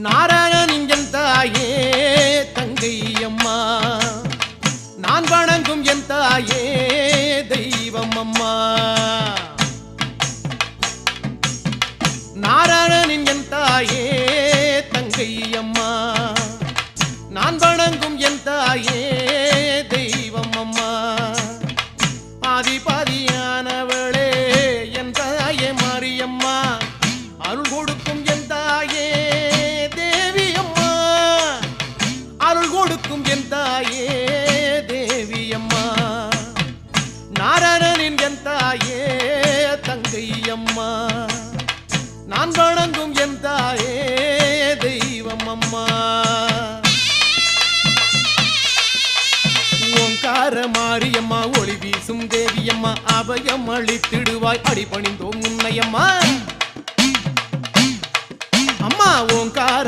நாராயணன் என் தாயே தங்கையம்மா, நான் வணங்கும் என் தாயே தெய்வம் அம்மா. நாராயணன் என் தாயே தங்கையம்மா, நான் வணங்கும் என் தாயே தெய்வம் அம்மா. ஆதிபாதியானவளே என் தாயே மாரியம்மா, அருள் கொடுக்கும் என் தாயே தேவி அம்மா, அருள் கொடுக்கும் என் தாயே தேவி அம்மா. நாராயணனின் என் தாயே தங்கையம்மா, நான் வணங்கும் என் தாயே தெய்வம் அம்மா. ஓங்கார மாரியம்மா, ஒளி வீசும் தேவியம்மா, அபயம் அளித்திடுவாய் அடிபணிந்தோம் உன்னையம்மா. அம்மா ஓங்கார